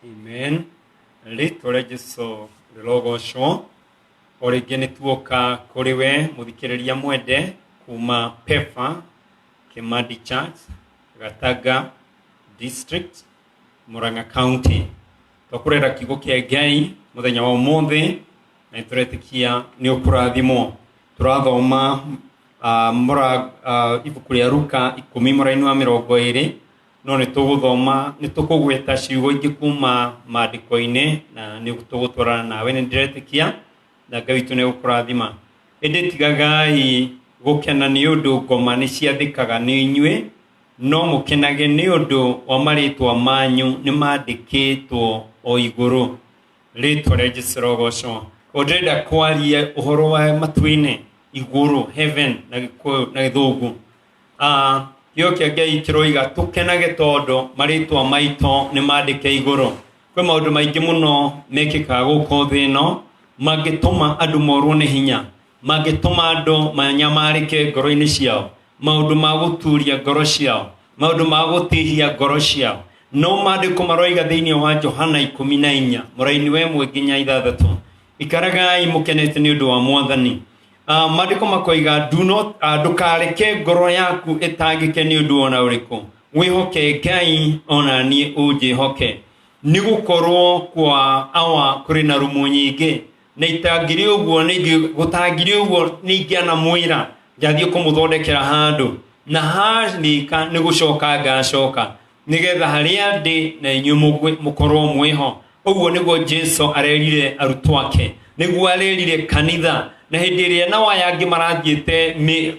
Amen. Ritore Jesu rirogocwo origi nituoka kuri we muthikiriria mwende kuma PEFA Kimandi Church Gataga District Murang'a County twakurera kigo kia Ngai muthenya wa umuthi na turetikia ni ukurathimo turathoma ibuku ria Luka 10:20 no ni tuguthoma ni tukugweta ciugo ingi kuma maandiko-ini na ni tugutwarana nawe ni ndiretikia na Ngai witu ni ukurathima indi tigagai gukena ni undu ngoma ni ciathikaga ni inyue no mukenage ni undu wa maritwa manyu ni mandikitwo o iguru ritwa ria Jesu rogocwo odreda kwaria uhoro wa matu-ini iguru heaven na githungu kio kia Ngai kiroiga tukenage tondu maritwa maito ni mandike iguru kwe maundu maingi muno mekikaga guku thi ino mangituma andu morwo ni hinya mangituma andu manyamarike ngoro-ini ciao maundu ma guturia ngoro ciao maundu ma gutihia ngoro ciao no mandiko maroiga thiini wa Johana 14 muraini we 1-6 ikaragai mukenete ni undu wa Mwathani mandiko makoiga do not dukareke ngoro yaku itangike ni undu ona uriku wihoke Ngai ona ni ujihoke ni gukorwo kwa awa kuri na rumu nyingi na itangiri uguo ni gutangiri uguo ni ngiana mwira ngathie kumuthondekera handu na harika ni gucoka ngacoka nigetha haria ndi na inyu mukorwo mwiho uguo niguo Jesu arerire arutwo ake niguo arerire kanitha na hindi iria na wayangi marathiete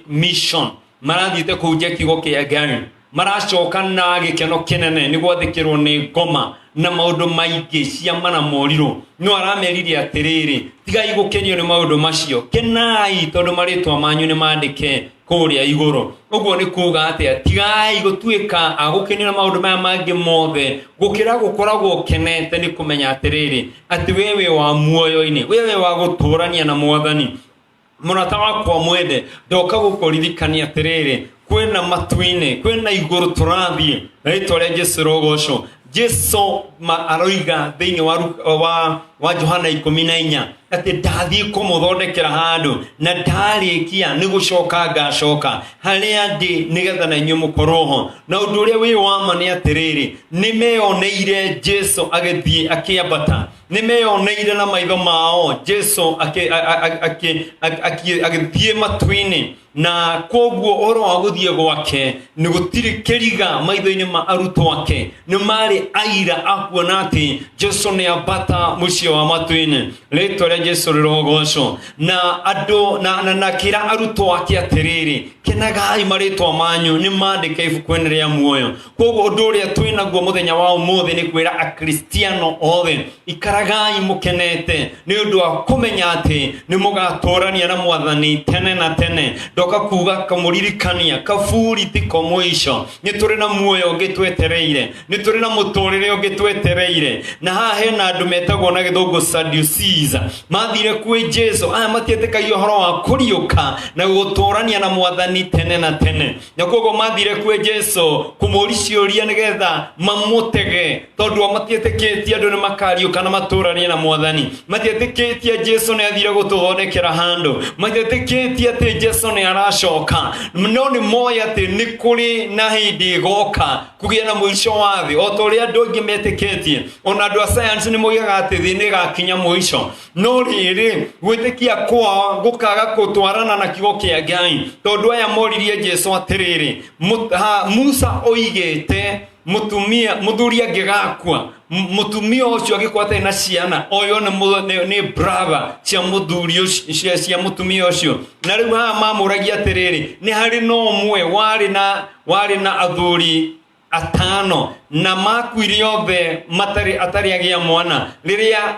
mission marathiete kujia kigo kia Ngai maracoka na gikeno kinene niguo thikirwo ni ngoma na maundu maingi ciama na moriru no arameririe atiriri tigai gukenio ni maundu macio kenai tondu maritwa manyu ni mandike kuria iguru uguo ni kuga atia tigai gutuika agukenio na maundu maya mangi mothe gukira gukoragwo kenete ni kumenya atiriri ati wewe wa muoyo-ini wewe wa guturania na Mwathani murata wakwa mwende ndoka gukuririkania atiriri kwena matu-ini kwena iguru turathie ritwa ria Jesu rogocwo Jesu aroiga thiini wa Johana 14 ati ndathie kumuthondekera handu na ndarikia ni gucoka ngacoka haria ndi nigetha na inyu mukorwo ho na undu uria wi wama ni atiriri ni meyoneire Jesu agithie akiambata ni meyoneire na maitho mao Jesu agithie matu-ini na koguo oro wa guthie gwake ni gutiri kiriga maitho-ini ma arutwo ake ni mari aira akuona ati Jesu ni ambata mucio wa matu-ini ritwa ria Jesu rirogocwo na andu na kira arutwo ake atiriri kenagai maritwa manyu ni mandike ibuku-ini ria muoyo koguo undu uria twinaguo muthenya wa umuthi ni kwira akristiano othe ikaragai mukenete ni undu wa kumenya ati ni mugaturania na Mwathani tene na tene ndoka kuga kamuririkania kaburi tiko mwisho ni turi na muoyo ngitwetereire ni turi na muturire ngitwetereire na haha hena andu metagwo na githungu Sadducees mathire kwi Jesu aya matietikagia horo wa kuriuka na guturania na Mwathani tene na tene na koguo mathire kwi Jesu kumuri ciuria nigetha mamutege tondu matietikitie andu ni makariuka na maturania na Mwathani matietikitie Jesu ni athire gututhondekera handu matietikitie ati Jesu ni aracoka no ni moya ati ni kuri na hindi goka kugia na mwisho wa thi o toria andu angi metikitie ona andu a science ni moigaga ati thi ni gakinya mwisho no riri gwitikia kwa gukaga gutwarana na kigo kia Ngai tondu aya moririe Jesu atiriri Musa oigete muthuri angigakua mutumia ucio agikwata na ciana oyo ni brother cia muthuri ucio cia mutumia ucio na riu ha mamuragia atiriri ni hari no umwe wari na athuri atano na makwire othe atari agia mwana riria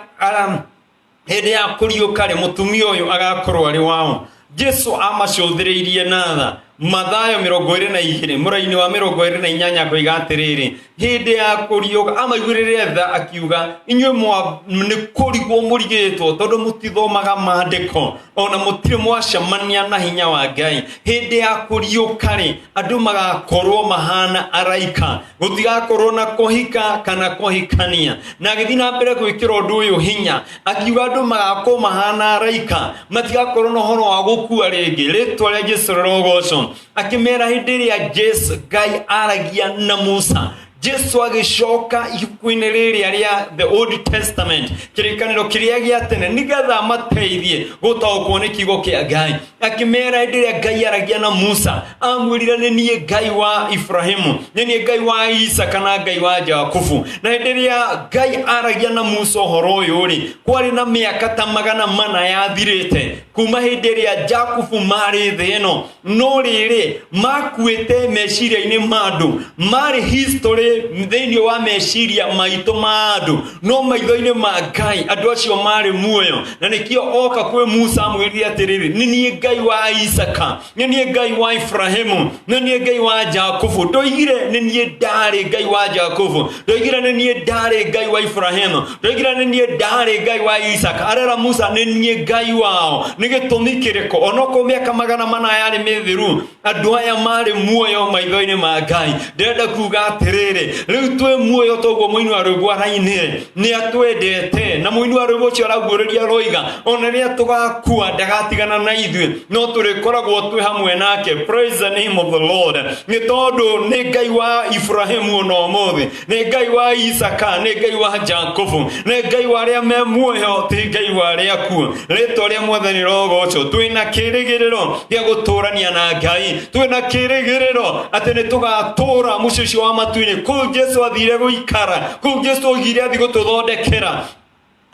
hindi ya kuriuka ri mutumia uyu agakorwo ari wao Jesu amacuthiriirie natha Mathayo 22 muraini wa 28 koiga atiriri hende ya kurioga ama igurire tha akiuga inywe mwa ni kurigwo murigitwo tondu mutithomaga mandiko ona mutire mwacemania na hinya wa Ngai hende ya kurioka ri andu magakorwo mahana araika gutigakorwo na kuhika kana kuhikania na githi na mbere gwikira undu uyu hinya akiuga andu magakorwo mahana araika matigakorwo no horo wa gukua ringi ritwa ria Jesu rogoco akimera hindi ria Jesu Ngai aragia na Musa Jesu agishoka ibuku-inĩ rĩrĩa rĩa the Old Testament kĩrĩkanĩro kĩrĩa gĩa tene nĩgetha mateithie gũtaũkwo nĩ kiugo kĩa Ngai akĩmera hĩndĩ ĩrĩa Ngai aragia na Musa amwĩrire nĩ niĩ Ngai wa Ibrahimu nĩ niĩ Ngai wa Isaka na Ngai wa Jakubu na hĩndĩ ĩrĩa Ngai aragia na Musa ũhoro ũyũ rĩ kwarĩ na mĩaka ta 400 yathirĩte kuma hĩndĩ ĩrĩa Jakubu marĩ thĩ ĩno no rĩrĩ makuĩte meciria-inĩ ma andũ marĩ history thĩinĩ wa meciria maitũ ma andũ no maitho-inĩ ma Ngai andũ acio marĩ muoyo na nĩkĩo oka kwĩ Musa amwĩrire atĩrĩrĩ nĩ niĩ Ngai wa Isaka nĩ niĩ Ngai wa Ibrahimu nĩ niĩ Ngai wa Jakubu ndoigire nĩ niĩ ndarĩ Ngai wa Jakubu ndoigire nĩ niĩ ndarĩ Ngai wa Ibrahimu ndoigire nĩ niĩ ndarĩ Ngai wa Isaka arera Musa nĩ niĩ Ngai wao nĩ gĩtũmi kĩrĩkũ onokorwo mĩaka 400 yarĩ mĩthiru andũ aya marĩ muoyo maitho-inĩ ma Ngai ndĩrenda kuga atĩrĩrĩ rĩu twĩ muoyo toguo mũini wa rwĩmbo arainire nĩ atwendete na mũini wa rwĩmbo ũcio araguũrĩria roiga ona rĩrĩa tũgakua ndagatigana na ithuĩ no tũrĩkoragwo twĩ hamwe nake praise the name of the Lord nĩ tondũ nĩ Ngai wa Ibrahimu ona ũmũthĩ nĩ Ngai wa Isaka nĩ Ngai wa Jakubu nĩ Ngai wa arĩa me muoyo ti Ngai wa arĩa akuũ rĩtwa rĩa Mwathani rogocwo twĩna kĩrĩgĩrĩro gĩa gũtũrania na Ngai twĩna kĩrĩgĩrĩro atĩ nĩ tũgatũra mũciĩ ũcio wa matu-inĩ kũu Jesu athire gũikara kũu Jesu oigire athi gũtũthondekera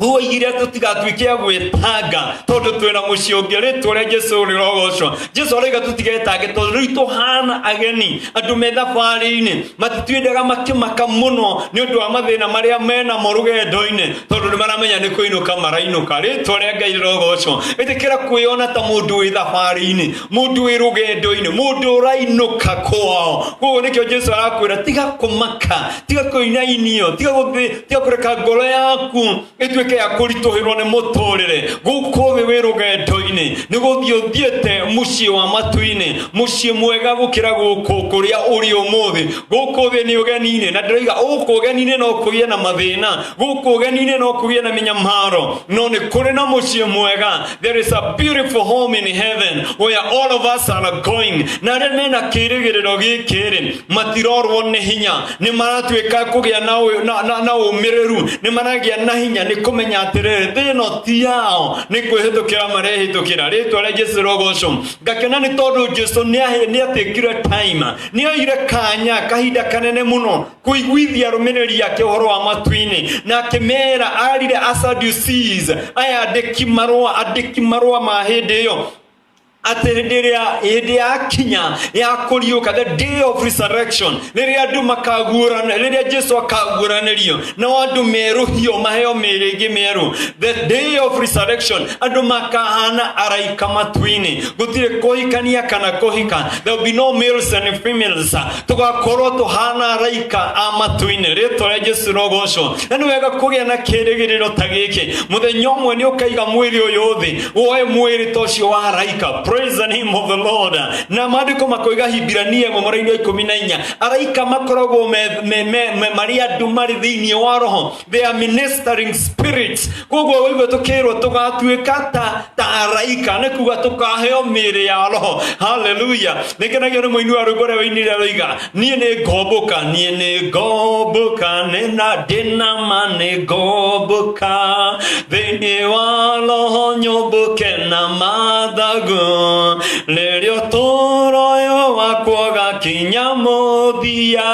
huo igire tutigatuike gwetanga tondu twina muciĩ ũngĩ rĩtwa rĩa Jesu rĩrogocwo Jesu arauga tutigetange tondu rĩu tuhana ageni andu me thabarĩ-inĩ matitwendaga makĩmaka mũno nĩ ũndũ wa mathĩna marĩa mena mo rũgendo-inĩ tondu nĩ maramenya nĩ kũinũka marainũka rĩtwa rĩa Ngai rĩrogocwo ĩtĩkĩra kwĩona ta mũndũ wĩ thabarĩ-inĩ mũndũ wĩ rũgendo-inĩ mũndũ ũrainũka kwao koguo nĩkĩo Jesu arakwĩra tiga kũmaka tiga kũinainio tiga kũreka ngoro yaku ĩtuĩke ya kũritũhĩrwo nĩ mũtũrĩre gũkũ thĩ wĩ rũgendo-inĩ nĩ gũthiĩ ũthiĩte mũciĩ wa matu-inĩ mũciĩ mwega gũkĩra gũkũ kũrĩa ũrĩ ũmũthĩ gũkũ thĩ nĩ ũgeni-inĩ na ndĩroiga gũkũ ũgeni-inĩ no kũgĩe na mathĩna gũkũ ũgeni-inĩ no kũgĩe na mĩnyamaro no nĩ kũrĩ na mũciĩ mwega there is a beautiful home in heaven where all of us are going na arĩa mena kĩrĩgĩrĩro gĩkĩ rĩ matirorwo nĩ hinya nĩ maratuĩka kũgĩa na ũmĩrĩru nĩ maragĩa na hinya nĩ kũmenya atĩrĩrĩ thĩ ĩno ti yao nĩ kwĩhĩtũkĩra marehĩtũkĩra rĩtwa rĩa Jesu rogocwo ngakena nĩ tondũ Jesu nĩ atĩkire time nĩ oire kanya kahinda kanene mũno kũiguithia arũmĩrĩri yake ũhoro wa matu-inĩ na akĩmera arire Sadducees aya andĩki marũa ma hĩndĩ ĩyo atĩ hĩndĩ ya kinya ya kũriũka the day of resurrection rĩrĩa andũ makaguũranĩrio rĩrĩa Jesu akaguũranĩrio na andũ merũhio maheo mĩĩrĩ ĩngĩ mĩerũ the day of resurrection andũ makahana araika matu-inĩ gũtirĩ kũhikania kana kũhika there will be no males and females tũgakorwo tũhana araika a matu-inĩ rĩtwa rĩa Jesu rogocwo na nĩ wega kũgĩa na kĩrĩgĩrĩro ta gĩkĩ mũthenya ũmwe nĩ ũkaiga mwĩrĩ ũyũ thĩ woe mwĩrĩ ta ũcio wa araika praise the name of the Lord na maandĩko makoiga Hibirania mũmũra-inĩ wa 14 araika makoragwo marĩ andũ marĩ thĩinĩ wa roho they are ministering spirits koguo waigua tũkĩrwo tũgatuĩka ta araika nĩ kuga tũkaheo mĩĩrĩ ya roho hallelujah nĩkenagio nĩ mũini wa rwĩmbo rũrĩa wainire aroiga niĩ nĩ ngombũka ndĩna ma nĩ ngombũka thĩinĩ wa roho nyũmbũke na mathagu rĩrĩa ũtũũro ũyũ wakwa ũgakinya mũthia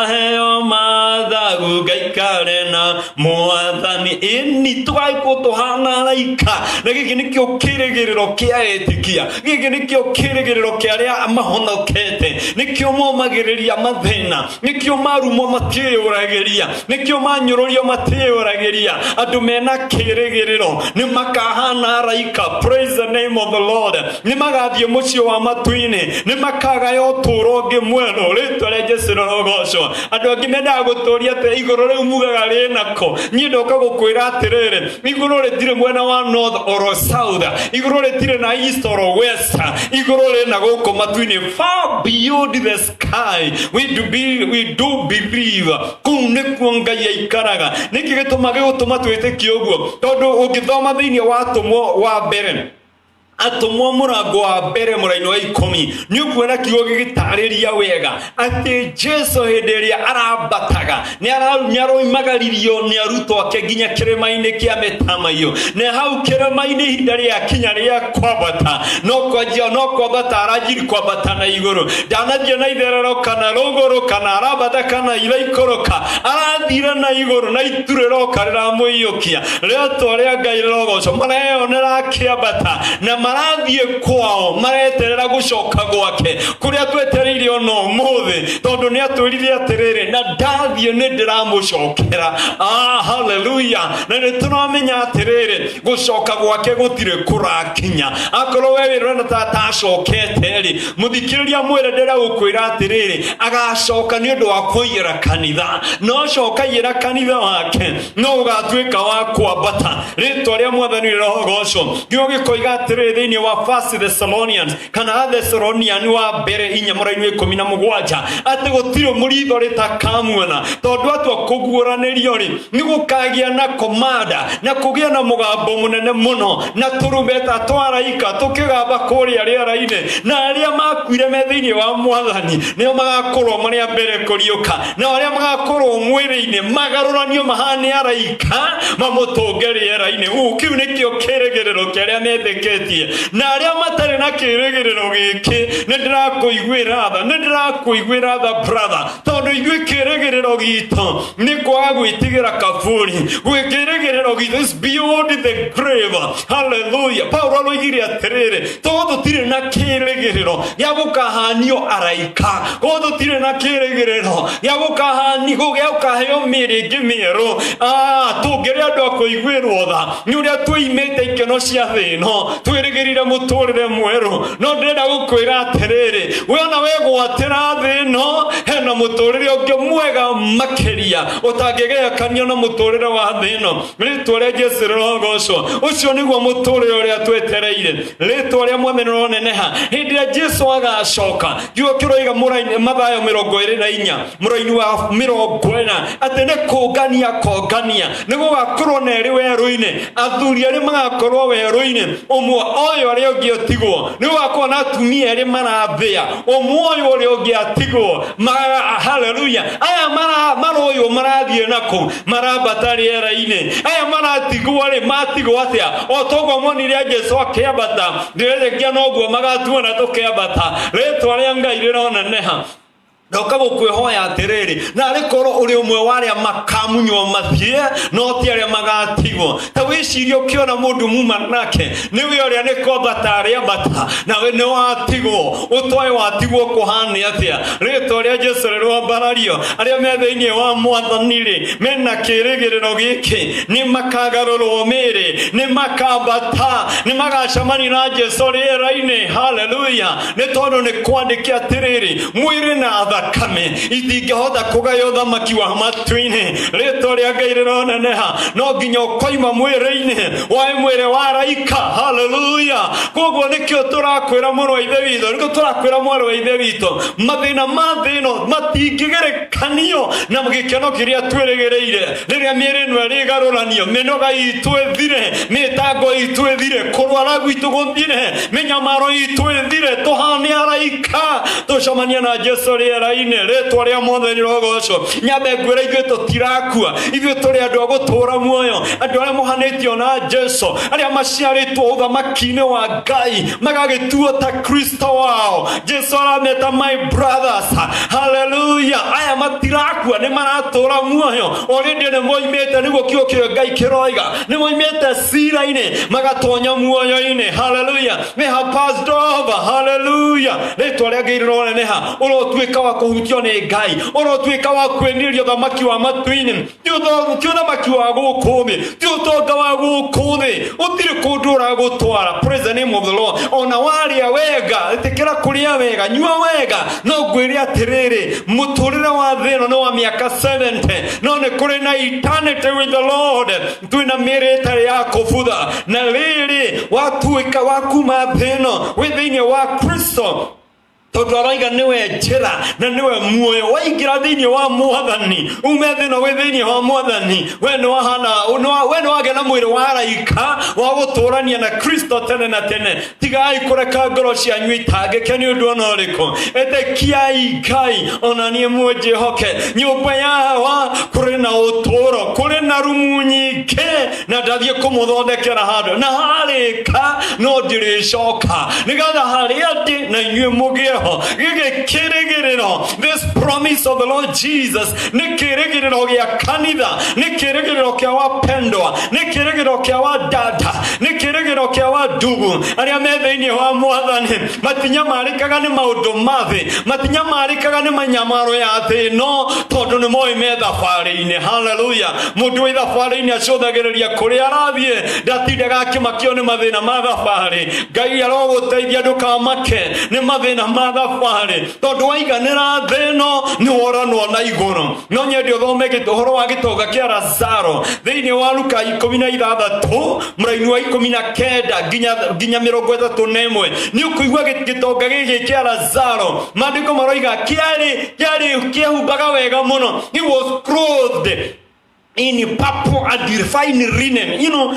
heo mathagu gugaikare na mwathani ini twaiko tuhana araika na giki nikio kirigiriro kia etikia giki nikio kirigiriro kia aria mahonokete nikio momagiriria mathina nikio marumo matiyuragiria nikio manyururio matiyuragiria andu mena kirigiriro ni makahana araika. Praise the name of the Lord. Ni magathie mucio wa matwini ni makagayo turonge mweno ritwa ria Jesu rogoco andu angi menda guturia te iguru riu mugaga rinako ni ndoka gukwira atiriri iguru ritire mwena wa north or south iguru ritire na east or west iguru rina guko matwini far beyond the sky. We do believe kune kuanga yaikaraga niki gituma gutuma twitikie uguo tondu ungithoma thiini wa tumo wa mbere atumwo murango wa mbere muraino wa 10 ni ukuona kiugo gigitariria wega ati Jesu henderia arambataga ni aroimagaririo ni aruto ake ginya kirema-ini kia Metamaio na hau kirema-ini hindaria akinya ria kwabata no kwabata arajiri kwabata na iguru danathia na itherero kana ruguru kana arabata kana iraikoroka arathira na iguru na iturero karira muiyukia rio twaria Ngai rogoco mareyonera kiabata na marathie kwao mareterera gucoka gwake kuria twetereirio no muthi tondu ni atwirire atiriri na ndathie ni ndiramucokera. Hallelujah. Na ni turamenya atiriri gucoka gwake gutire kurakinya akorwo we wirona tata acokete ri muthikiriria mwire ndira gukwira atiriri agacoka ni undu wa kuira kanitha no cokaira kanitha wake no ugatwika wa kwambata ritwa ria mwathani rogoco gio gikoiga atiriri thiini wa First Thessalonians kana Thessalonian wa mbere 4:17 ati gutiro muritho ritakamwona tondu atwa kuguranirio ri ni gukagia na komanda na kugia na mugambo munene muno na turumbeta twaraika tukigamba kuria riera-ini na aria makwire me thiini wa mwathani nio magakorwo mari mbere kuriuka na aria magakorwo mwiri-ini magaruranio mahane araika mamutunge riera-ini kiu nikio kirigiriro kiria metheketie na aria matari na kirigiriro giki nindirakuiguira tha brother tondu igwe kirigiriro gitu ni kwaga gwitigira kaburi gwikirigiriro gitu is beyond the grave. Hallelujah. Paulo loigire atiriri tondu tire na kirigiriro ya gukahanio araika tondu tire na kirigiriro ya gukahanio gukaheo miri ngimiro tungire andu akuiguirwo tha ni uria tuimite ikeno cia thino twirigirire muturire mweru no ndenda gukwira atiriri wona wegwatira thino hena muturire ungi mwega makiria utangigekania na muturire wa thino ritwa ria Jesu rogoco ucio niguo muturire uria twetereire ritwa ria mwathani roneneha hindi ya Jesu agacoka kiugo kiroiga Mathayo 24 muraini wa 40 ati ni kongania nigugakorwo neri weru-ini athuri aria magakorwo weru-ini umwe oyo aria ungi otigwo ni wakwa na atumia aria marathia umwe oyo aria ungi atigwo. Hallelujah. Aya maroyo marathie nako marambata riera-ini aya maratigwo ri matigwo atia otogo monire Jesu akiambata ndirerekia noguo magatuona tukiambata ritwa ria Ngai rironeneha ndoka gukwihoya atiriri na rikoro uri umwe waria makamunywo mathie no ti aria magatigwo ta wicirio kiona mundu muma nake niwe uria ni kwambata aria mbata nawe ni watigwo utwae watigwo kuhani atia ritwa ria Jesu rirwambarario aria me thiini wa mwathani ri mena kirigiriro giki ni makagarurwo miri ni makambata ni magacamani na Jesu riera-ini. Hallelujah. ni tondu ni kwandiki atiriri mwiri na thakame itingihota kugayo thamaki wa matwini ritwa ria Ngai rironeneha no nginya ukoima mwiri-ini wa mwire wa araika. Hallelujah. Koguo nikio turakwira muru wa ithe witho nikio turakwira mwaru wa ithe witho mathina mathino matingigerekanio na mugikeno kiria twirigireire riria miiri ino irigaruranio minoga itu ithire mitango itu ithire kurwara gwitu guthire minyamaro itu ithire tuhane araika tucamania na Jesu riera njera-inĩ rĩtwa rĩa Mwathani rogocwo nyambe ngwĩra ithuĩ tũtirakua ithuĩ tũrĩ andũ a gũtũũra muoyo andũ arĩa mohanĩtio na Jesu arĩa maciarĩtwo ũthamaki-inĩ wa Ngai magagĩtuo ta Kristo wao. Jesu arameta my brothers, hallelujah, aya matirakua nĩ maratũũra muoyo already nĩ moimĩte nĩguo kiugo kĩa Ngai kĩroiga nĩ moimĩte cira-inĩ magatonya muoyo-inĩ, hallelujah, they have passed over, hallelujah. Rĩtwa rĩa Ngai rĩroneneha ũrotuĩka wa kũhutio nĩ Ngai ũrotuĩka wa kwĩnĩrio ũthamaki wa matu-inĩ ti ũthamaki wa gũkũ thĩ ti ũtonga wa gũkũ thĩ ũtirĩ kũndũ ũragũtwara. Praise the name of the Lord. Ona warĩa wega ĩtĩkĩra kũrĩa wega nyua wega no ngwĩre atĩrĩrĩ mũtũrĩre wa thĩ ĩno nĩ wa mĩaka 70 no nĩ kũrĩ na eternity with the Lord. Twĩna mĩĩrĩ ĩtarĩ ya kũbutha na rĩrĩ watuĩka wa kuma thĩ ĩno wĩ thĩinĩ wa Kristo tondũ aroiga nĩwe njĩra na nĩwe muoyo waingĩra thĩinĩ wa Mwathani ume thĩno wĩ thĩinĩ wa Mwathani we nĩ wagĩa na mwĩrĩ wa araika wa gũtũũrania na Kristo tene na tene. Tigai kũreka ngoro cianyu itangĩke nĩ ũndũ ona ũrĩkũ ĩtĩkiai Ngai ona niĩ mũnjĩhoke. Nyũmba ya Hawa kũrĩ na ũtũũro kũrĩ na rumu nyingĩ na ndathiĩ kũmũthondekera handũ na harĩka no ndĩrĩcoka nĩgetha harĩa ndĩ na inyuĩ mũgĩe this promise of the Lord Jesus nĩ kĩrĩgĩrĩro gĩa kanitha nĩ kĩrĩgĩrĩro kĩa wapendwa nĩ kĩrĩgĩrĩro kĩa wadada nĩ kĩrĩgĩrĩro kĩa wandugu arĩa me thĩinĩ wa Mwathani matinyamarĩkaga nĩ maũndũ ma thĩ matinyamarĩkaga nĩ manyamaro ya thĩ no tondũ nĩ moĩ me thabarĩ-inĩ. Hallelujah. Mũndũ wĩ thabarĩ-inĩ acũthagĩrĩria kũrĩa arathiĩ ndatindaga akĩmakio nĩ mathĩna ma thabarĩ. Ngai arogũteithia ndũkamake nĩ mathĩna ma thabarĩ tondũ waiganĩra thĩ ĩno nĩ woranwo na igũrũ. No nyende ũthome ũhoro wa gĩtonga kĩa Lazaro thĩinĩ wa Luka 16 mũraini wa 19 nginya 31 nĩ ũkũigua gĩtonga gĩkĩ kĩa Lazaro maandĩko maroiga kĩarĩ kĩehumbaga wega mũno. He was clothed in purple and fine linen, you know,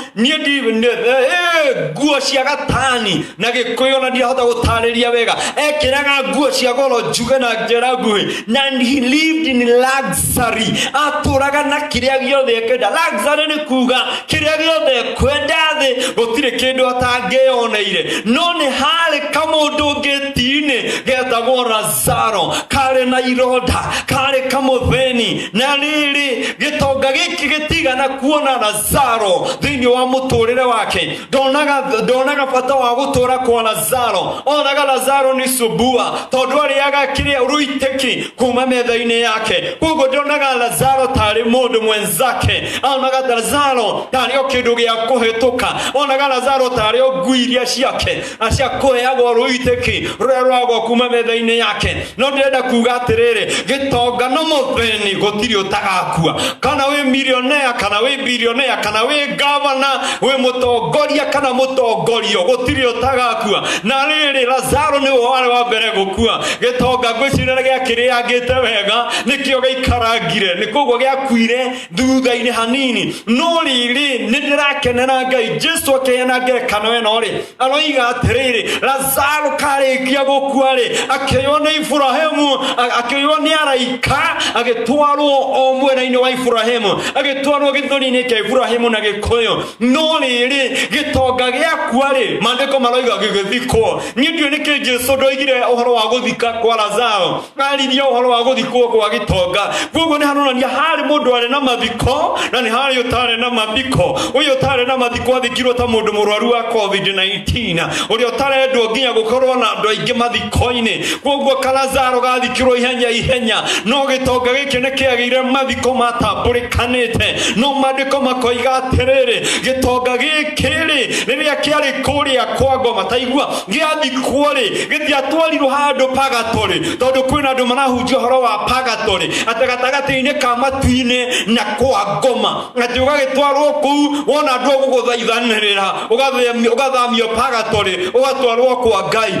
nguo cia gatani na gĩkũyũ na ndiahota gũtarĩria wega ekĩraga nguo cia goro njuge na njĩra nguhĩ and he lived in luxury atũraga na kĩrĩa gĩothe ekenda. Luxury nĩ kuga kĩrĩa gĩothe ekwenda thĩ gũtirĩ kĩndũ atangĩoneire no nĩ harĩ kamũndũ ngĩti-inĩ getagwo Lazaro karĩ na ironda karĩ kamũthĩni na rĩrĩ gĩtonga gĩtigana kuona Lazaro thĩinĩ wa mũtũrĩre wake. Ndonaga bata wa gũtũra kwa Lazaro onaga Lazaro nĩ subua tondũ arĩaga kĩrĩa ruitĩki kuma metha-inĩ yake. Koguo ndonaga Lazaro tarĩ mũndũ mwenzake onaga Lazaro tarĩ o kĩndũ gĩa kũhĩtũka onaga Lazaro tarĩ o ngui iria ciake acia kũheagwo ruitĩki rũrĩa rwagwo kuma metha-inĩ yake. No ndĩrenda kuga atĩrĩrĩ gĩtonga no mũthĩni gũtirĩ ũtagakua kana wĩ millionaire kana wĩ billionaire kana wĩ governor wĩ mũtongoria kana mũtongorio gũtirĩ ũtagakua. Na rĩrĩ Lazaro nĩ warĩ wa mbere gũkua gĩtonga ngwĩciria gĩa kĩrĩangĩte wega nĩkĩo gĩikarangire nĩ koguo gĩakuire thutha-inĩ hanini. No rĩrĩ nĩ ndĩrakenera Ngai Jesu akĩheana ngerekano ĩno rĩ aroiga atĩrĩrĩ Lazaro karĩkia gũkua rĩ akĩoywo nĩ Iburahĩmu akĩoywo nĩ araika agĩtwarwo o mwena-inĩ wa Iburahĩmu agĩtwarwo gĩthũri-inĩ kĩa Iburahĩmu na gĩkũyũ. No rĩrĩ gĩtonga gĩakua rĩ maandĩko maroiga gĩgĩthikwo. Niĩ ndiũĩ nĩkĩ Jesu ndoigire ũhoro wa gũthika kwa Lazaro aririe ũhoro wa gũthikwo kwa gĩtonga. Koguo nĩ haronania harĩ mũndũ arĩ na mathiko na nĩ harĩ ũtarĩ na mathiko. Ũyũ ũtarĩ na mathiko athikirwo ta mũndũ mũrwaru wa COVID-19 ũrĩa ũtarendwo nginya gũkorwo na andũ aingĩ mathiko-inĩ. Koguo Lazaro gathikirwo ihenya no gĩtonga gĩkĩ nĩ kĩagĩire mathiko matambũrĩkanĩte. No maandĩko makoiga atĩrĩrĩ gĩtonga gĩkĩ rĩ rĩrĩa kĩarĩ kũrĩa kwa Ngoma taigua gĩathikwo rĩ gĩtiatwarirwo handũ pagatory tondũ kwĩna andũ marahunjia ũhoro wa pagatory atĩ gatagatĩ-inĩ ka matu-inĩ na kwa Ngoma atĩ ũgagĩtwarwo kũu wona andũ gũgũthaithanĩrĩra ũgathamio pagatory ũgatwarwo kwa Ngai.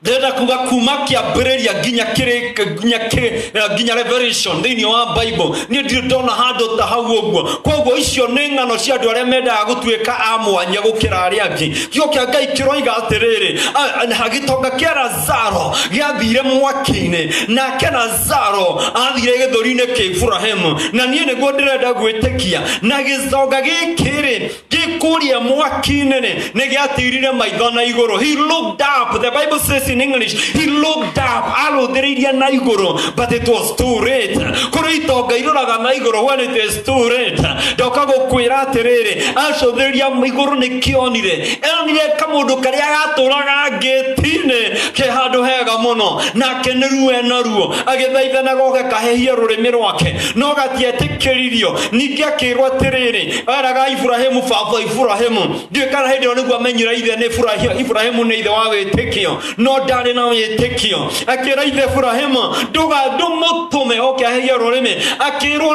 Ndenda kuga kuma kiambĩrĩria nginya Revelation thĩinĩ wa Bible nĩ ndirĩ ndona handũ ta hau ũguo. Koguo icio nĩ ng'ano cia andũ arĩa mendaga gũtuĩka a mwanya gũkĩra arĩa angĩ. Kiugo kĩa Ngai kĩroiga atĩrĩrĩ, gĩtonga kĩa Lazaro gĩathire mwaki-inĩ, nake Lazaro athire gĩthũri-inĩ kĩa Iburahĩmu. Na niĩ nĩguo ndĩrenda gwĩtĩkia na gĩtonga gĩkĩ gĩkũrĩa mwaki-inĩ nĩ gĩatirire maitho na igũrũ. He looked up. The Bible says in English, he looked up. Alũthĩrĩirie na igũrũ, but it was too late. Kũrĩ itonga iroraga na igũrũ when it is too late. Ndoka gũkwĩra atĩrĩrĩ, acũthĩrĩria igũrũ nĩ kĩonire. Onire kamũndũ karĩa gatũraga ngĩti-inĩ ke handũ hega mũno, nake nĩ ruo ena ruo, agĩthaithana goke kahehie rũrĩmĩ rwake, no gatietĩkĩririo. Ningĩ akĩrwo atĩrĩrĩ, eraga Iburahĩmu, baba Iburahĩmu. Ndiũĩ kana hĩndĩ ĩyo nĩguo amenyire ithe nĩ Iburahĩmu nĩ ithe wa wĩtĩkio, no ndarĩ na wĩtĩkio. Akĩra ithe Iburahĩmu, ndũmũtũme oke ahehie rũrĩmĩ. Akĩrwo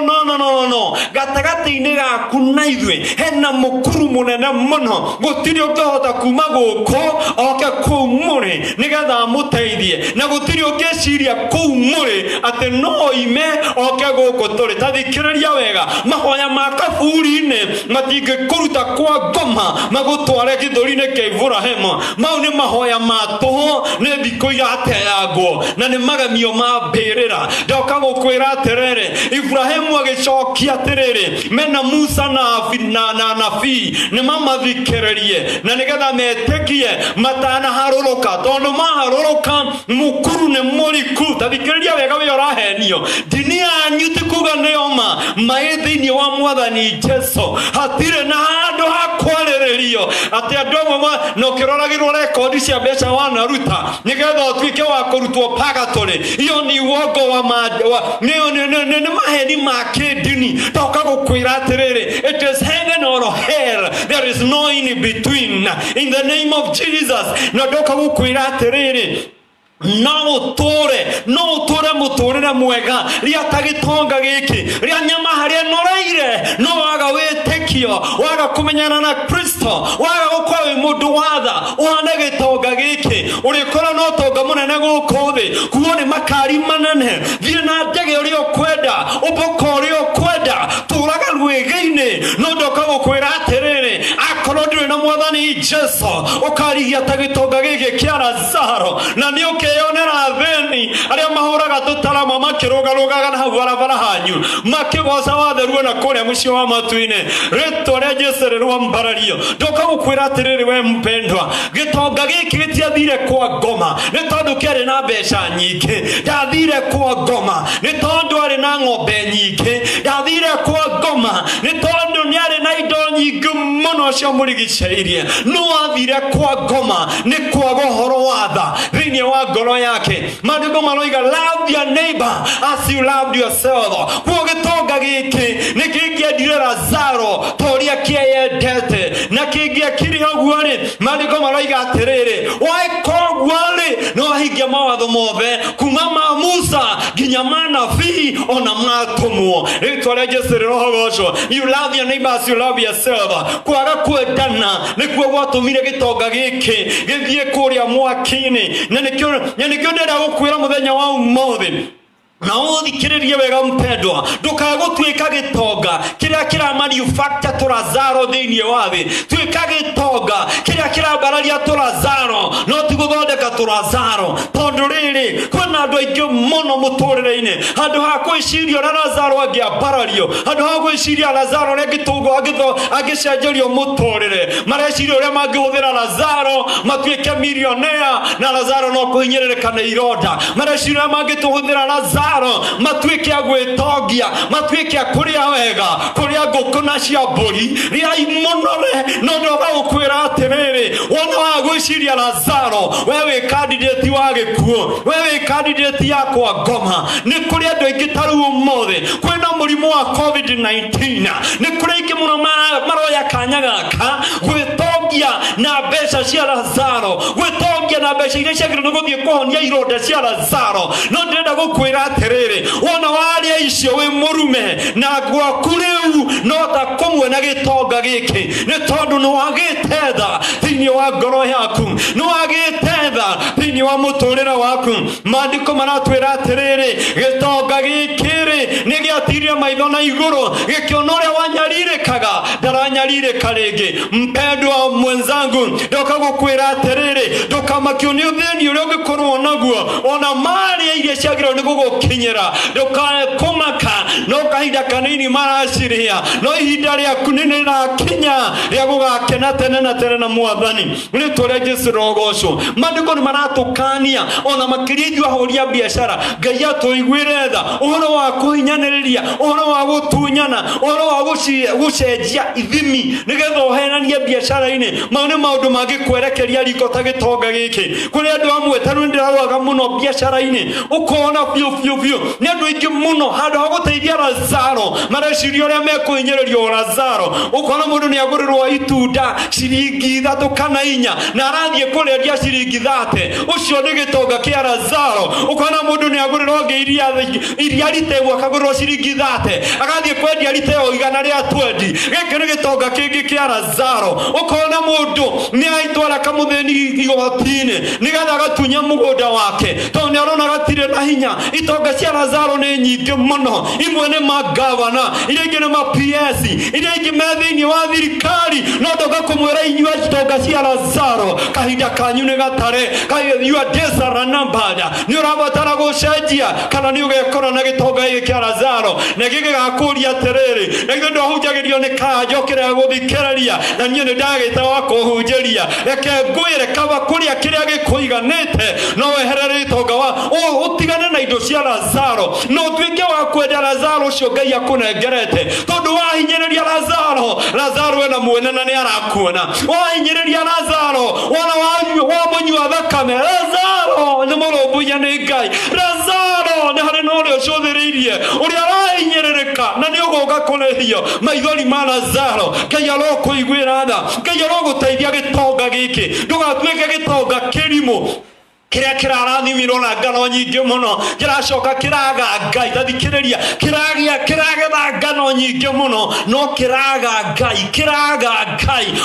no, gatagatĩ-inĩ gaku na ithuĩ hena mũkuru mũnene mũno, gũtirĩ ũngĩhota kuma gũkũ oke kũu mũrĩ nĩgetha amũteithie, na gũtirĩ ũngĩciria kũu mũrĩ atĩ no ime oke gũkũ tũrĩ. Ta thikĩrĩria wega, mahoya ma kaburi-inĩ matingĩkũruta kwa ngoma magũtware gĩthũri-inĩ kĩa Iburahĩmu. Mau nĩ mahoya ma tũhũ, nĩ thikũ igateangwo na nĩ magemio ma mbĩrĩra. Ndoka gũkwĩra atĩrĩrĩ, Iburahĩmu agĩcokia atĩrĩrĩ, mena Musa na nabii nĩ mamathikĩrĩrie na nĩgetha metĩkie matanaharũrũka, tondũ maharũrũka mũkuru nĩ mũriku. Ta thikĩrĩria wega wĩ ũrahenio. Ndini yanyu ti kuga nĩyoma maĩ thĩinĩ wa Mwathani Jesũ. Hatirĩ na handũ ha kwarĩrĩrio atĩ andũ amwe no kĩroragĩrwo rekondi cia mbeca wanaruta nĩgetha ũtuĩke wa kũrutwo purgatory. Iyo nĩ uongo nĩ maheni ma kĩndini. Ndoka gũkwĩra atĩrĩrĩ, it is heaven or hell, there is no in between, in the name of Jesus. Na ndoka gũkwĩra atĩrĩrĩ, no ũtũre mũtũrĩre mwega rĩa ta gĩtonga gĩkĩ rĩa nyama harĩa noreire, no waga wĩtĩkio, waga kũmenyana na Kristo, waga gũkorwo wĩ mũndũ wa tha, ũhane gĩtonga gĩkĩ. Ũrĩkorwo no ũtonga mũnene gũkũ thĩ, kuo nĩ makari manene, thiĩ na ndege ũrĩa ũkwenda, ũmbũka ũrĩa ũkwenda, tũraga rwĩgĩ-inĩ. No ndoka gũkwĩra atĩrĩrĩ, akorwo ndũrĩ na Mwathani Jesũ, ũkarigia ta gĩtonga gĩkĩ kĩa Lazaro, na nĩ yonera theni arĩa mahũraga tũtarama makĩrũgarũgaga na hau barabara hanyu makĩgoca watheruo na kũrĩa mũciĩ wa matu-inĩ, rĩtwa rĩa Jesũ rĩrwambarario. Ndoka gũkwĩra atĩrĩrĩ, we mpendwa, gĩtonga gĩkĩ gĩtiathire kwa ngoma nĩ tondũ kĩarĩ na mbeca nyingĩ. Ndathire kwa ngoma nĩ tondũ arĩ na ng'ombe nyingĩ. Ndathire kwa ngoma nĩ tondũ nĩ arĩ na indo nyingĩ mũno cia mũrigicĩirie. No athire kwa ngoma nĩ kwaga ũhoro wa tha thĩinĩ wa ngoro yake. Maandĩko maroiga, love your neighbor as you loved yourself. Kuo gĩtonga gĩkĩ nĩ kĩngĩendire Lazaro ta ũrĩa kĩeyendete, na kĩngĩakire ũguo-rĩ, maandĩko maroiga atĩrĩrĩ, waĩka ũguo-rĩ no ahingia mawatho mothe kuma ma Musa nginya ma nabii ona matũmwo. Rĩtwa rĩa Jesũ rĩrohogocwo. You love your neighbor as you love yourself. Kwaga kwendana nĩkuo gwatũmire gĩtonga gĩkĩ gĩthiĩ kũrĩa mwaki-inĩ. Na nĩkĩo ndĩrenda gũkwĩra mũthenya wa ũmũthĩ, na ũthikĩrĩrie wega mpendwa, ndũkae gũtuĩka gĩtonga kĩrĩa kĩramanufacture tũrazaro thĩinĩ wa thĩ. Tuĩka gĩtonga kĩrĩa kĩrambararia tũrazaro, no ti gũthondeka tũrazaro. Tondũ rĩrĩ, kwĩna andũ aingĩ mũno mũtũrĩre-inĩ, handũ ha gwĩciria ũrĩa Lazaro angĩambarario, handũ ha gwĩciria Lazaro ũrĩa angĩcenjerio mũtũrĩre, mareciria ũrĩa mangĩhũthĩra Lazaro matuĩke millionaire, na Lazaro no kũhinyĩrĩrĩka nĩ ironda. Mareciria ũrĩa mangĩtũhũthĩra Lazaro matuĩke a gwĩtongia, matuĩke a kũrĩa wega, kũrĩa ngũkũ na cia mbũri rĩai mũnore. No ndoka gũkwĩra atĩrĩrĩ, wona wa gwĩciria Lazaro, we wĩ candidate wa gĩkuũ, we wĩ candidate ya kwa ngoma. Nĩ kũrĩ andũ aingĩ ta rĩu ũmũthĩ kwĩna mũrimũ wa COVID-19, nĩ kũrĩ aingĩ mũno maroya kanya gaka gwĩtonga gwĩtongia na mbeca cia Lazaro, gwĩtongia na mbeca iria ciagĩrĩirwo nĩ gũthiĩ kũhonia ironda cia Lazaro. No ndĩrenda gũkwĩra atĩrĩrĩ, wona warĩa icio wĩ mũrume na gwaku rĩu no ta kũmwe na gĩtonga gĩkĩ, nĩ tondũ nĩ wagĩte tha thĩinĩ wa ngoro yaku, nĩ wagĩte tha thĩinĩ wa mũtũrĩre waku. Maandĩko maratwĩra atĩrĩrĩ, gĩtonga gĩkĩ nĩ gĩatirie maitho na igũrũ, gĩkĩona ũrĩa wanyarirĩkaga ndaranyarirĩka rĩngĩ. Mpendwa mwenzangu, ndoka gũkwĩra atĩrĩrĩ, ndũkamakio nĩ ũthĩni ũrĩa ũngĩkorwo naguo, ona marĩa iria ciagĩrĩirwo nĩ gũgũkinyĩra, ndũkakũmaka no kahinda kanini maracirĩa, no ihinda rĩaku nĩ rĩrakinya rĩa gũgakena tene na tene na Mwathani. Rĩtwa rĩa Jesũ rĩrogocwo. Maandĩko nĩ maratũkania ona makĩria ithuĩ ahũri a biacara, Ngai atũiguĩre tha ũhoro wa kũhinyanĩrĩria, ũhoro wa gũtunyana, ũhoro wa gũcenjia ithimi nĩgetha ũhenanie biacara-inĩ. Mau nĩ maũndũ mangĩkwerekeria riko ta gĩtonga gĩkĩ. Kũrĩ andũ amwe ta rĩu ndĩrarũaga mũno biacara-inĩ, ũkona biũ nĩ andũ aingĩ mũno handũ ha gũteithia Lazaro mareciria ũrĩa mekũhinyĩrĩrio Lazaro. Ũkona mũndũ nĩ agũrĩrwo itunda ciringi 3 kana 4 na arathiĩ kũrĩendia ciringi 30. Ũcio nĩ gĩtonga kĩa Lazaro. Ũkona mũndũ nĩ agũrĩrwo iria lita ĩmwe akagũrĩrwo ciringi 30 agathiĩ kwendia lita ĩyo 120. Gĩkĩ nĩ gĩtonga kĩngĩ kĩa Lazaro. Ũkona mũndũ nĩ aitwara kamũthĩni igoti-inĩ nĩgetha agatunya mũgũnda wake tondũ nĩ arona gatirĩ na hinya. Itonga cia Lazaro nĩ nyingĩ mũno. Imwe nĩ magavana, iria ingĩ nĩ ma-PS, iria ingĩ me thĩinĩ wa thirikari. No ndoka kũmwĩra inyuĩ itonga cia Lazaro, kahinda kanyu nĩ gatare. Your days are numbered. Nĩ ũrabatara gũcenjia kana nĩ ũgekora na gĩtonga gĩkĩ kĩa Lazaro na gĩgakũria atĩrĩrĩ, na ithuĩ ndwahunjagĩrio nĩ kanjũ kĩrĩa gũthikĩrĩria na niĩ nĩ ndagĩte wa kũhunjĩria. Reke ngwĩre kaba kũrĩa kĩrĩa gĩkũiganĩte no weherere itonga wa ũtigane na indo cia Lazaro, no ũtuĩke wa kwenda Lazaro ũcio Ngai akũnengerete. Tondũ wahinyĩrĩria Lazaro ena mwene na nĩ arakuona. Wahinyĩrĩria Lazaro wona mũnyua thakame, Lazaro nĩ mũrũmbũiya nĩ Ngai. Lazaro nĩ harĩ na ũrĩa ũcũthĩrĩirie ũrĩa arahinyĩrĩrĩka na nĩ ũgũka kũrĩhio maithori ma Lazaro. Ngai arokũiguĩra tha, Ngai arogũteithia gĩtonga gĩkĩ ndũgatuĩke gĩtonga kĩrimũ kĩrĩa kĩrarathimirwo na ngano nyingĩ mũno, kĩracoka kĩraga Ngai. Tathikĩrĩria, kĩragetha ngano nyingĩ mũno no kĩraga Ngai.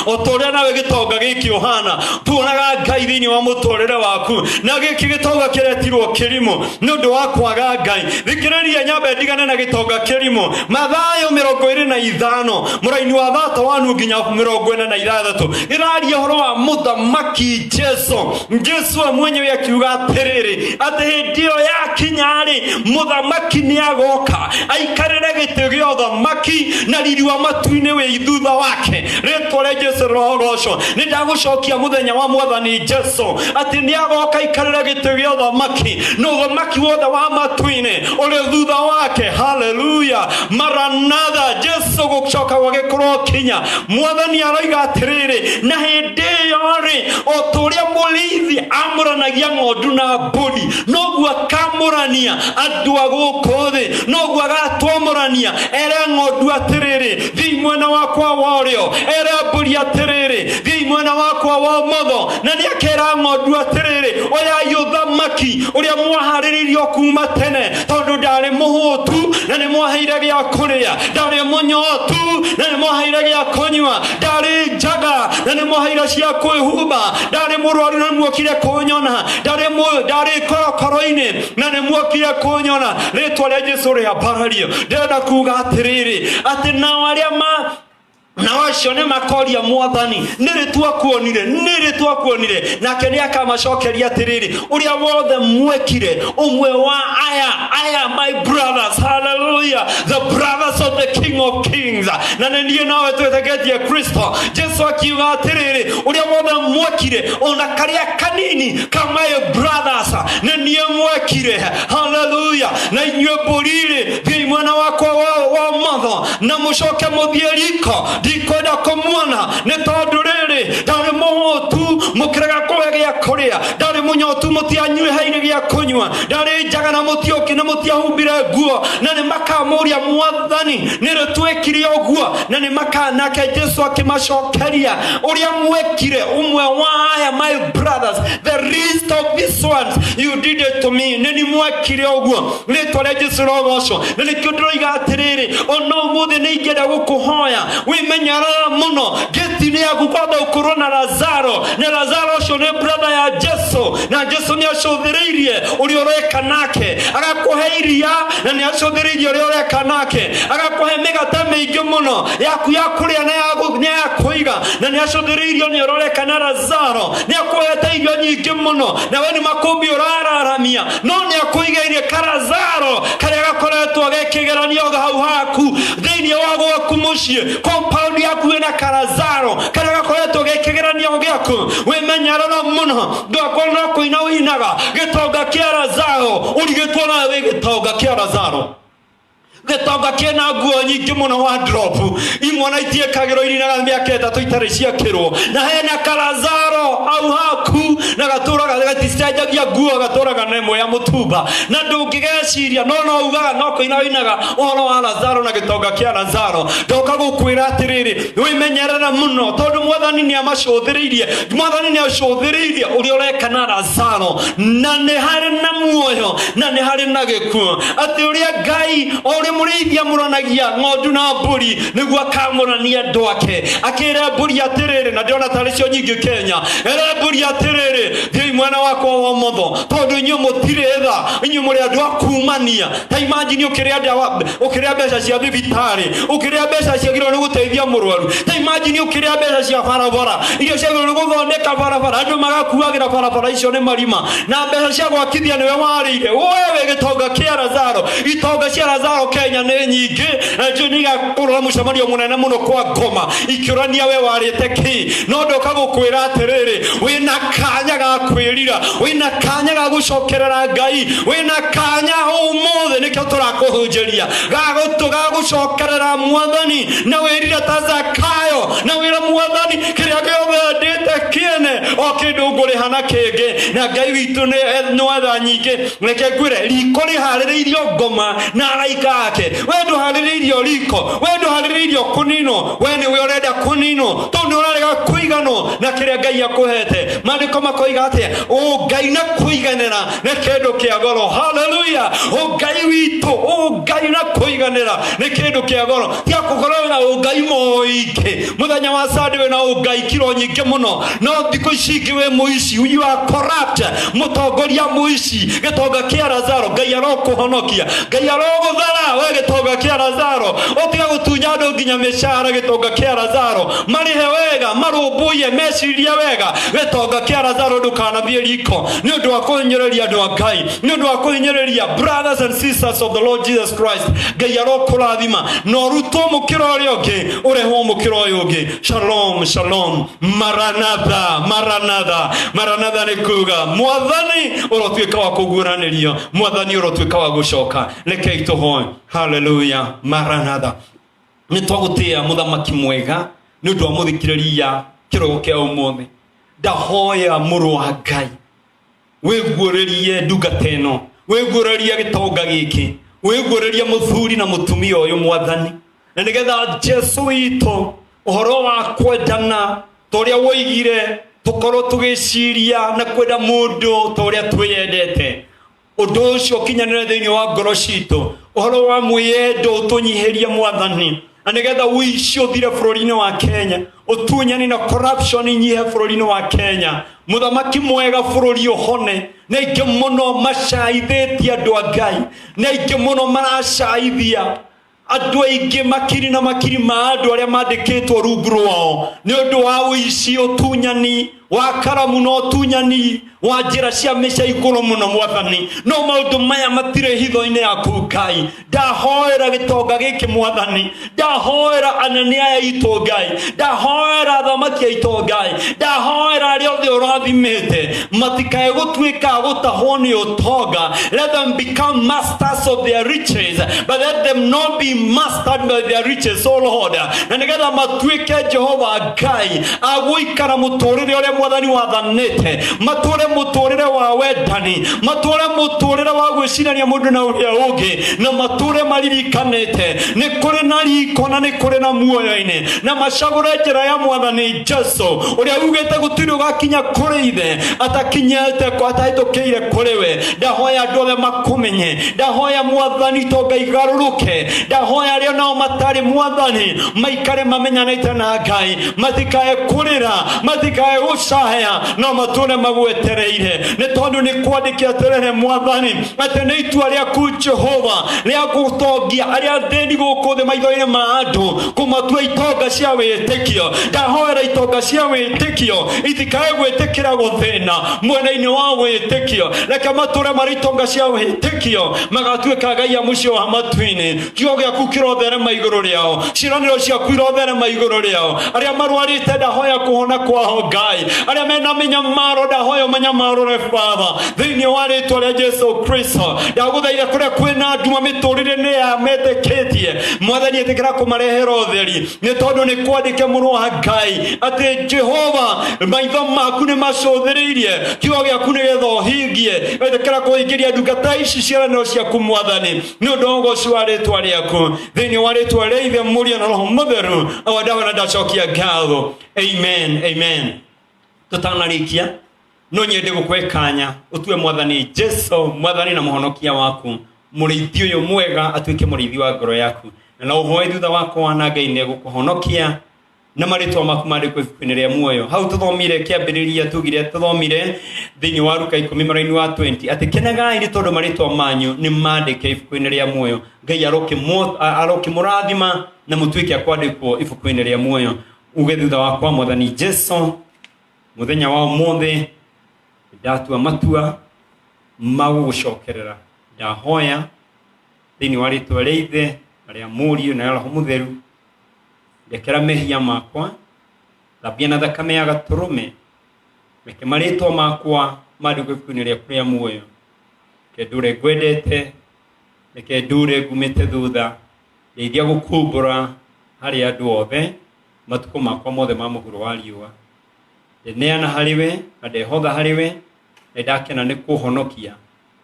O ta ũrĩa nawe gĩtonga gĩkĩ ũhana, tuonaga Ngai thĩinĩ wa mũtũrĩre waku, na gĩkĩ gĩtonga kĩretirwo kĩrimũ nĩ ũndũ wa kwaga Ngai. Thikĩrĩria, nyambe ndigane na gĩtonga kĩrimũ. Mathayo 25 mũraini wa 3 nginya 46 ĩraria ũhoro wa mũthamaki Jesũ mwenyewe akiuga atĩrĩrĩ, atĩ hĩndĩ ĩyo yakinya-rĩ, mũthamaki nĩ agoka aikarĩre gĩtĩ gĩa ũthamaki na riri wa matu-inĩ wĩ thutha wake. Rĩtwa rĩa Jesũ rĩrogocwo. Nĩ ndagũcokia mũthenya wa Mwathani Jesũ atĩ nĩ agoka aikarĩre gĩtĩ gĩa ũthamaki na ũthamaki wothe wa matu-inĩ ũrĩ thutha wake. Haleluya, Maranatha. Jesũ gũcoka gwagĩkorwo kinya. Mwathani aroiga atĩrĩrĩ, na hĩndĩ ĩyo-rĩ, o ta ũrĩa mũrĩithi amũranagia ng'ondu na mbũri, noguo akamũrania andũ a gũkũ thĩ, noguo agatwamũrania ere ng'ondu atĩrĩrĩ, thiĩ mwena wakwa wa ũrĩo, ere mbũri atĩrĩrĩ, thiĩ mwena wakwa wa ũmotho. Na nĩ akera ng'ondu atĩrĩrĩ, oyai ũthamaki ũrĩa mwaharĩrĩirio kuma tene, tondũ ndarĩ mũhũtu na nĩ mwaheire gĩa kũrĩa, ndarĩ mũnyotu na nĩ mwaheire gĩa kũnyua, ndarĩ njaga na nĩ mwaheire cia kwĩhumba, ndarĩ mũrwaru na muokire kũnyona, ndarĩ korokoro-inĩ na nĩ muokire kũnyona. Rĩtwa rĩa Jesũ rĩambarario. Ndĩrenda kuga atĩrĩrĩ, atĩ nao arĩa na acio nĩ makoria Mwathani, nĩrĩ twakuonire, nake nĩ akamacokeria atĩrĩrĩ, ũrĩa wothe mwekire ũmwe wa aya my brothers. Hallelujah, the brothers of the King of Kings. Na niĩ nawe twĩtĩkĩtie Kristo. Jesũ akiuga atĩrĩrĩ, ũrĩa wothe mwekire ona karĩa kanini ka my brothers na niĩ mwekire. Hallelujah. Na inyuĩ mbũri-rĩ, thiĩ mwena wakwa wa ũmotho na mũcoke mũthiĩ riko, ndikwenda kũmuona nĩ tondũ rĩrĩ ndarĩ mũhũtu mũkĩrega kũhe gĩa kũrĩa, ndarĩ mũnyotu mũtianyuĩhaire gĩa kũnyua, ndarĩ njaga na mũtioki na mũtiahumbire nguo, na nĩ makamũria Mwathani nĩrĩ twĩkire ũguo, na nĩ makanake Jesu akĩmacokeria ũrĩa mwekire ũmwe wa aya my brothers, the least of these ones you did it to me. Nĩ mwekire ũguo, rĩtwa rĩa Jesu rogocwo. Na nĩkĩo ndĩroiga atĩrĩrĩ, ona ũmũthĩ nĩ ingĩenda gũkũhoya wĩmenyerere mũno gĩti-inĩ yaku kwamba ũkorwo na Lazaro, na Lazaro ũcio nĩ brother ya Jesu, na Jesu nĩ acũthĩrĩirie ũrĩa ũreka nake, agakũhe iria, na nĩ acũthĩrĩirie ũrĩa ũreka nake, agakũhe mĩgate mĩingĩ mũno yaku ya kũrĩa na ya kũiga, na nĩ acũthĩrĩirie ũrĩa ũreka na Lazaro, nĩ akũhete irio nyingĩ mũno, na we nĩ makũmbĩ ũrararamia, no nĩ akũigĩire Lazaro karĩa gakoretwo gekĩgeranio hau haku thĩinĩ wa gwaku mũciĩ, compound yaku ĩna Lazaro karĩa gakoretwo gekĩgeranio gĩaku. Wĩmenyerere mũno, ndũgakorwo no kũina ũinaga gĩtonga kĩa Lazaro, ũrigĩtwo nawe gĩtonga kĩa Lazaro, gĩtonga kĩna nguo nyingĩ mũno wardrobe, imwe na itiĩkagĩrwo irinaga mĩaka ĩtatũ itarĩ ciakĩrwo, na hena Lazaro au haku na gatũraga gaticenjagia nguo, gatũraga na ĩmwe ya mũtumba, na ndũngĩgeciria no ugaga no kũina ũinaga ũhoro wa Lazaro na gĩtonga kĩa Lazaro. Ndoka gũkwĩra atĩrĩrĩ, wĩmenyerere mũno, tondũ Mwathani nĩ amacũthĩrĩirie, Mwathani nĩ acũthĩrĩirie ũrĩa ũreka na Lazaro, na nĩ harĩ na muoyo na nĩ harĩ na gĩkuũ, atĩ ũrĩa Ngai ũrĩa mũrĩithia mũranagia ng'ondu na mbũri nĩguo akamũrania andũ ake, akĩra mbũri atĩrĩrĩ, na ndĩrona tarĩ cio nyingĩ Kenya, era mbũri atĩrĩrĩ, thiĩ mwena wakwa wa ũmotho, tondũ inyuĩ mũtirĩ tha, inyuĩ mũrĩ andũ a kumania. Ta imagine ũkĩrĩa mbeca cia thibitarĩ, ũkĩrĩa mbeca ciagĩrĩirwo nĩ gũteithia mũrwaru, ta imagine ũkĩrĩa mbeca cia barabara iria ciagĩrĩirwo nĩ gũthondeka barabara, andũ magakuagĩra barabara icio nĩ marima, na mbeca cia gwakithia nĩwe warĩire. Wewe gĩtonga kĩa Lazaro, itonga cia Lazaro Kenya nĩ nyingĩ, njũ nĩ igakorwo mũcemanio mũnene mũno kwa ngoma ikĩũrania we warĩte kĩ. No ndoka gũkwĩra atĩrĩrĩ, wĩna kanya ga kwĩrira, wĩna kanya ga gũcokerera Ngai, wĩna kanya ũmũthĩ nĩkĩo tũrakũhunjĩria ga gũcokerera Mwathani, na wĩrire ta Zakayo, na wĩra Mwathani kĩrĩa gĩothe ndĩte kĩene o kĩndũ ngũrĩhana kĩngĩ. Na Ngai witũ nĩ wetha nyingĩ, reke ngwĩre riko rĩharĩrĩirio ngoma na araika ake. We ndũharĩrĩirio riko, we ndũharĩrĩirio kũninwo, we nĩwe ũrenda kũninwo, tondũ nĩ ũrarega kũiganwo na kĩrĩa Ngai akũhete. Maandĩko makoiga atĩa? Ngai na kũiganĩra nĩ kĩndũ kĩa goro. Haleluya! Ngai witũ, Ngai na kũiganĩra nĩ kĩndũ kĩa goro. Tia kũkorwo na Ngai mũingĩ, mũthenya wa Sunday wĩna Ngai kiro nyingĩ mũno, no thikũ ici ingĩ wĩ mũici, you are corrupt, mũtongoria mũici. Gĩtonga kĩa Lazaro, Ngai arokũhonokia, Ngai arogũthara we gĩtonga kĩa Lazaro, ũtiga gũtunya andũ nginya mĩcara. Gĩtonga kĩa Lazaro, marĩhe wega, marũmbũiye, mecirie wega. Gĩtonga kĩa Lazaro, ndũkanathiĩ riko, nĩ ũndũ wa kũhinyĩrĩria andũ a Ngai, nĩ ũndũ wa kũhinyĩrĩria brothers and sisters of the Lord Jesus Christ. Ngai arokũrathima, na ũrutwo mũkĩra ũrĩa ũngĩ, ũrehwo mũkĩra ũyũ ũngĩ. Shalom, shalom, maranatha, maranatha. Maranatha nĩ kuga Mwathani ũrotuĩka wa kũguũranĩrio, Mwathani ũrotuĩka wa gũcoka. Rekei tũhoe. Hallelujah, maranatha. Nĩ twagũtĩa mũthamaki mwega nĩ ũndũ wa mũthikĩrĩria kĩrogo kĩa ũmũthĩ. Ndahoya mũrũ wa Ngai wĩguũrĩrie ndungata ĩno, wĩguũrĩrie gĩtonga gĩkĩ, wĩguũrĩrie mũthuri na mũtumia ũyũ Mwathani, na nĩgetha Jesu witũ ũhoro wa kwendana ta ũrĩa woigire tũkorwo tũgĩciria na kwenda mũndũ ta ũrĩa twĩyendete. Ũndũ ũcio ũkinyanĩre thĩinĩ wa ngoro citũ, ũhoro wa mwĩyendo ũtũnyihĩrie Mwathani, na nĩgetha ũici ũthire bũrũri-inĩ wa Kenya, ũtunyani na corruption inyihe bũrũri-inĩ wa Kenya. Mũthamaki mwega, bũrũri ũhone. Na aingĩ mũno macaithĩtie andũ a Ngai, na aingĩ mũno maracaithia andũ aingĩ, makiri na makiri ma andũ arĩa mandĩkĩtwo rungu rwao nĩ ũndũ wa ũici, ũtunyani wa karamu na ũtunyani wa njĩra cia mĩca igũrũ mũno Mwathani. No maũndũ maya matirĩ hitho-inĩ yaku Ngai. Ndahoera gĩtonga gĩkĩ Mwathani, ndahoera anene aya itũ Ngai, ndahoera athamaki aitũ Ngai, ndahoera arĩa othe ũrathimĩte matikae gũtuĩka gũtahwo nĩ ũtonga. Let them become masters of their riches, but let them not be mastered by their riches, O Lord. Na nĩgetha matuĩke Jehova Ngai agũikara mũtũrĩre ũrĩa mwathani wathanĩte, matũre mũtũrĩre wa wendani, matũre mũtũrĩre wa gwĩcirania mũndũ na ũrĩa ũngĩ, na matũre maririkanĩte nĩ kũrĩ na riko na nĩ kũrĩ na muoyo-inĩ, na macagũre njĩra ya mwathani Jesu ũrĩa ugĩte gũtirĩ ũgakinya kũrĩ ithe atakinyĩte atahĩtũkĩire kũrĩ we. Ndahoya andũ othe makũmenye, ndahoya mwathani to Ngai garũrũke, ndahoya arĩa nao matarĩ mwathani maikare mamenyanĩte na Ngai, matikae kũrĩra, matikae gũcahaya, no matũre magwetereire, nĩ tondũ nĩ kwandĩke atĩrĩrĩ mwathani atĩ nĩ itua rĩaku Jehova rĩa gũtongia arĩa athĩni gũkũ thĩ maitho-inĩ ma andũ, kũmatua itonga cia wĩtĩkio. Ndahoera itonga cia wĩtĩkio itikae gwĩtĩkĩra gũthĩna mwena-inĩ wa wĩtĩkio, reke matũre marĩ itonga cia wĩtĩkio, magatuĩka Ngai a mũciĩ wa matu-inĩ. Kiugo gĩaku kĩrotherema igũrũ rĩao, ciĩranĩro ciaku irotherema igũrũ rĩao. Arĩa marwarĩte ndahoya kũhona kwao Ngai, arĩa mena mĩnyamaro ndahoya manyamarũre Baba, thĩinĩ wa rĩĩtwa rĩa Jesu Kristo. Ndagũthaitha kũrĩa kwĩna nduma mĩtũrĩre-inĩ ya metĩkĩtie, mwathani ĩtĩkĩra kũmarehera ũtheri, nĩ tondũ nĩ kwandĩke mũrũ wa Ngai atĩ Jehova maitho maku nĩ macũthĩrĩirie kiugo gĩaku nĩgetha ũhingie. Ĩtĩkĩra kũhingĩria ndungata ici ciĩranĩro ciaku mwathani, nĩ ũndũ wa ũgooci wa rĩĩtwa rĩaku, thĩinĩ wa rĩĩtwa rĩa Ithe, Mũriũ na Roho Mũtheru, o ndawa na ndacokia ngatho. Amen, amen. Tũtanarĩkia no nyende gũkũhe kanya ũtue mwathani Jesu mwathani na mũhonokia waku, mũrĩithi ũyũ mwega atuĩke mũrĩithi wa ngoro yaku, na ũhoe thutha wako na Ngai nĩ gũkũhonokia na marĩtwa maku mandĩkwo ibuku-inĩ rĩa muoyo. Hau tũthomire kĩambĩrĩria tugire tũthomire thĩinĩ wa Luka 10 wa 20 atĩ kenagai nĩ tondũ marĩtwa manyu nĩ mandĩke ibuku-inĩ rĩa muoyo. Ngai arokĩmũrathima na mũtuĩke a kwandĩkwo ibuku-inĩ rĩa muoyo. Uge thutha wakwa mwathani Jesu, mũthenya wa ũmũthĩ ndatua matua magũgũcokerera. Ndahoya thĩinĩ wa rĩĩtwa rĩa Ithe na rĩa Mũriũ na rĩa Roho Mũtheru, ndekera mehia makwa, thambia na thakame ya gatũrũme, reke marĩtwa makwa mandĩkwo ibuku-inĩ rĩaku rĩa muoyo. Reke ndũre ngwendete, reke ndũre ngumĩte thutha, ndeithia gũkumbũra harĩ andũ othe matukũ makwa mothe ma mũhuro wa riũa. Ndeneana harĩwe na ndehotha harĩwe, na ndakena nĩ kũhonokia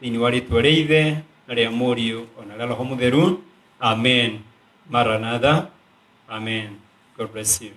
thĩinĩ wa rĩĩtwa rĩa Ithe na rĩa Mũriũ na rĩa Roho Mũtheru. Amen. Maranatha. Amen. God bless you.